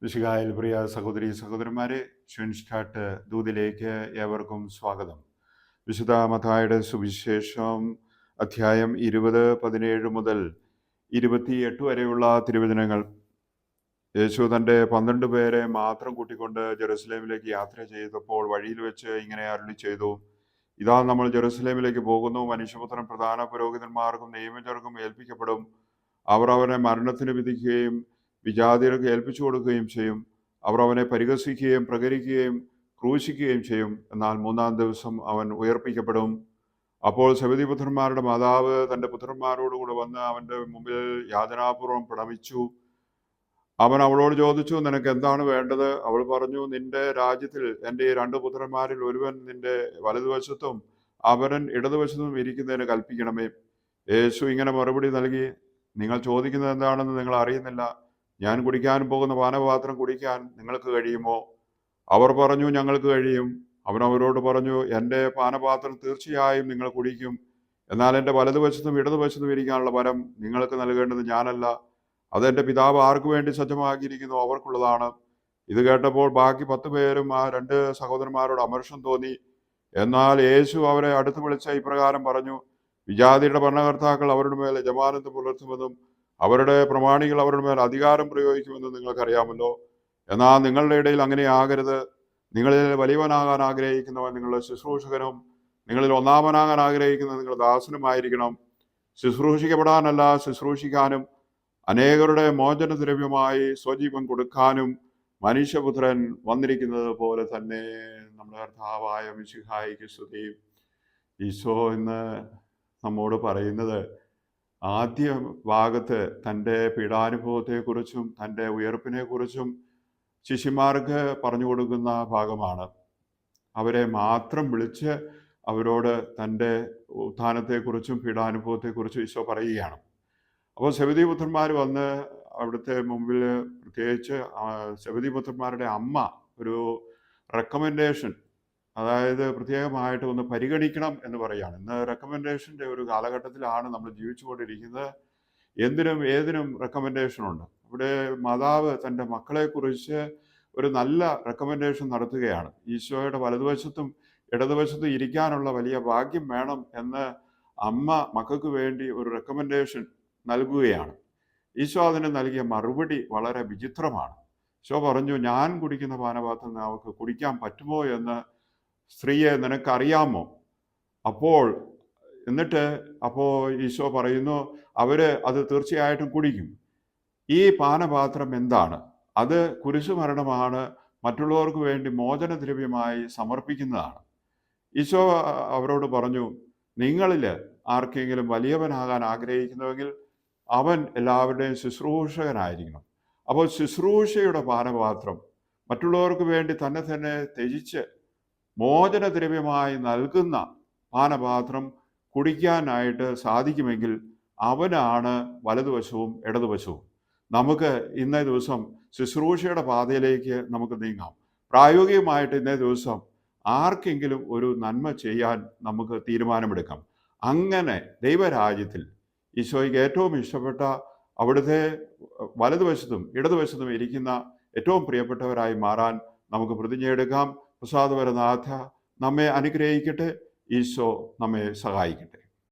മിശിഹായിൽ പ്രിയ സഹോദരി സഹോദരന്മാരെ, ഷ്വൻഷ്ടാട്ട് ദൂതിലേക്ക് ഏവർക്കും സ്വാഗതം. വിശുദ്ധ മത്തായിയുടെ സുവിശേഷം അധ്യായം 20:17 മുതൽ 28 വരെയുള്ള തിരുവചനങ്ങൾ. യേശു തൻ്റെ 12 പേരെ മാത്രം കൂട്ടിക്കൊണ്ട് ജെറുസലേമിലേക്ക് യാത്ര ചെയ്തപ്പോൾ വഴിയിൽ വെച്ച് ഇങ്ങനെ അരുളി ചെയ്തു: ഇതാ, നമ്മൾ ജെറുസലേമിലേക്ക് പോകുന്നു. മനുഷ്യപുത്രൻ പ്രധാന പുരോഹിതന്മാർക്കും നിയമജർക്കും ഏൽപ്പിക്കപ്പെടും. അവർ അവനെ മരണത്തിന് വിധിക്കുകയും വിജാതിയർക്ക് ഏൽപ്പിച്ചു കൊടുക്കുകയും ചെയ്യും. അവർ അവനെ പരിഹസിക്കുകയും പ്രകരിക്കുകയും ക്രൂശിക്കുകയും ചെയ്യും. എന്നാൽ 3-ാം ദിവസം അവൻ ഉയർപ്പിക്കപ്പെടും. അപ്പോൾ സെബെദീപുത്രന്മാരുടെ മാതാവ് തൻ്റെ പുത്രന്മാരോടുകൂടെ വന്ന് അവൻ്റെ മുമ്പിൽ യാചനാപൂർവ്വം പ്രണമിച്ചു. അവൻ അവളോട് ചോദിച്ചു, നിനക്ക് എന്താണ് വേണ്ടത്? അവൾ പറഞ്ഞു, നിന്റെ രാജ്യത്തിൽ എൻ്റെ 2 പുത്രന്മാരിൽ ഒരുവൻ നിന്റെ വലതുവശത്തും അവൻ ഇടതുവശത്തും ഇരിക്കുന്നതിന് കൽപ്പിക്കണമേ. യേശു ഇങ്ങനെ മറുപടി നൽകി, നിങ്ങൾ ചോദിക്കുന്നത് എന്താണെന്ന് നിങ്ങൾ അറിയുന്നില്ല. ഞാൻ കുടിക്കാൻ പോകുന്ന പാനപാത്രം കുടിക്കാൻ നിങ്ങൾക്ക് കഴിയുമോ? അവർ പറഞ്ഞു, ഞങ്ങൾക്ക് കഴിയും. അവൻ അവരോട് പറഞ്ഞു, എൻ്റെ പാനപാത്രം തീർച്ചയായും നിങ്ങൾ കുടിക്കും. എന്നാൽ എൻ്റെ വലതുവശത്തും ഇടതുവശത്തും ഇരിക്കാനുള്ള വരം നിങ്ങൾക്ക് നൽകേണ്ടത് ഞാനല്ല, അതെൻ്റെ പിതാവ് ആർക്കു വേണ്ടി സജ്ജമാക്കിയിരിക്കുന്നു അവർക്കുള്ളതാണ്. ഇത് കേട്ടപ്പോൾ ബാക്കി 10 പേരും ആ 2 സഹോദരന്മാരോട് അമർഷം തോന്നി. എന്നാൽ യേശു അവരെ അടുത്ത് വിളിച്ച് ഇപ്രകാരം പറഞ്ഞു: വിജാതിയുടെ ഭരണകർത്താക്കൾ അവരുടെ മേൽ യജമാനത്വം പുലർത്തുമെന്നും അവരുടെ പ്രമാണികൾ അവരുടെ മേൽ അധികാരം പ്രയോഗിക്കുമെന്നും നിങ്ങൾക്കറിയാമല്ലോ. എന്നാൽ നിങ്ങളുടെ ഇടയിൽ അങ്ങനെ ആകരുത്. നിങ്ങളിൽ വലിയവനാകാൻ ആഗ്രഹിക്കുന്നവൻ നിങ്ങളുടെ ശുശ്രൂഷകനും നിങ്ങളിൽ ഒന്നാമനാകാൻ ആഗ്രഹിക്കുന്നത് നിങ്ങളുടെ ദാസനുമായിരിക്കണം. ശുശ്രൂഷിക്കപ്പെടാനല്ല, ശുശ്രൂഷിക്കാനും അനേകരുടെ മോചനദ്രവ്യമായി സ്വജീവൻ കൊടുക്കാനും മനുഷ്യപുത്രൻ വന്നിരിക്കുന്നത് പോലെ തന്നെ. നമ്മുടെ കർത്താവായ മിശിഹായിക്ക് സ്തുതി. ഈശോ ഇന്ന് നമ്മോട് പറയുന്നത് ആദ്യ ഭാഗത്ത് തൻ്റെ പീഡാനുഭവത്തെക്കുറിച്ചും തൻ്റെ ഉയർപ്പിനെക്കുറിച്ചും ശിഷ്യന്മാർക്ക് പറഞ്ഞു കൊടുക്കുന്ന ഭാഗമാണ്. അവരെ മാത്രം വിളിച്ച് അവരോട് തൻ്റെ ഉത്ഥാനത്തെക്കുറിച്ചും പീഡാനുഭവത്തെക്കുറിച്ചും ഈശോ പറയുകയാണ്. അപ്പോൾ സെബെദീപുത്രന്മാർ വന്ന് അവിടുത്തെ മുമ്പിൽ, പ്രത്യേകിച്ച് സെബെദീപുത്രന്മാരുടെ അമ്മ ഒരു റെക്കമെൻഡേഷൻ, അതായത് പ്രത്യേകമായിട്ട് ഒന്ന് പരിഗണിക്കണം എന്ന് പറയുകയാണ്. ഇന്ന് റെക്കമെൻഡേഷൻ്റെ ഒരു കാലഘട്ടത്തിലാണ് നമ്മൾ ജീവിച്ചുകൊണ്ടിരിക്കുന്നത്. എന്തിനും ഏതിനും റെക്കമെൻഡേഷനുണ്ട്. ഇവിടെ മാതാവ് തൻ്റെ മക്കളെക്കുറിച്ച് ഒരു നല്ല റെക്കമെൻഡേഷൻ നടത്തുകയാണ്. ഈശോയുടെ വലതുവശത്തും ഇടതുവശത്തും ഇരിക്കാനുള്ള വലിയ ഭാഗ്യം വേണം എന്ന് അമ്മ മക്കൾക്ക് വേണ്ടി ഒരു റെക്കമെൻഡേഷൻ നൽകുകയാണ്. ഈശോ അതിന് നൽകിയ മറുപടി വളരെ വിചിത്രമാണ്. ഈശോ പറഞ്ഞു, ഞാൻ കുടിക്കുന്ന പാനപാത്രം അവർക്ക് കുടിക്കാൻ പറ്റുമോ എന്ന് സ്ത്രീയെ നിനക്കറിയാമോ? അപ്പോൾ ഈശോ പറയുന്നു, അവര് അത് തീർച്ചയായിട്ടും കുടിക്കും. ഈ പാനപാത്രം എന്താണ്? അത് കുരിശുമരണമാണ്, മറ്റുള്ളവർക്ക് വേണ്ടി മോചനദ്രവ്യമായി സമർപ്പിക്കുന്നതാണ്. ഈശോ അവരോട് പറഞ്ഞു, നിങ്ങളിൽ ആർക്കെങ്കിലും വലിയവനാകാൻ ആഗ്രഹിക്കുന്നുവെങ്കിൽ അവൻ എല്ലാവരുടെയും ശുശ്രൂഷകനായിരിക്കണം. അപ്പോൾ ശുശ്രൂഷയുടെ പാനപാത്രം, മറ്റുള്ളവർക്ക് വേണ്ടി തന്നെ ത്യജിച്ച് മോചനദ്രവ്യമായി നൽകുന്ന പാനപാത്രം കുടിക്കാനായിട്ട് സാധിക്കുമെങ്കിൽ അവനാണ് വലതുവശവും ഇടതുവശവും. നമുക്ക് ഇന്നേ ദിവസം ശുശ്രൂഷയുടെ പാതയിലേക്ക് നമുക്ക് നീങ്ങാം. പ്രായോഗികമായിട്ട് ഇന്നേ ദിവസം ആർക്കെങ്കിലും ഒരു നന്മ ചെയ്യാൻ നമുക്ക് തീരുമാനമെടുക്കാം. അങ്ങനെ ദൈവരാജ്യത്തിൽ ഈശോയ്ക്ക് ഏറ്റവും ഇഷ്ടപ്പെട്ട അവിടുത്തെ വലതുവശത്തും ഇടതുവശത്തും ഇരിക്കുന്ന ഏറ്റവും പ്രിയപ്പെട്ടവരായി മാറാൻ നമുക്ക് പ്രതിജ്ഞയെടുക്കാം. പ്രസാദപരനാഥ നമ്മെ അനുഗ്രഹിക്കട്ടെ. ഈശോ നമ്മെ സഹായിക്കട്ടെ.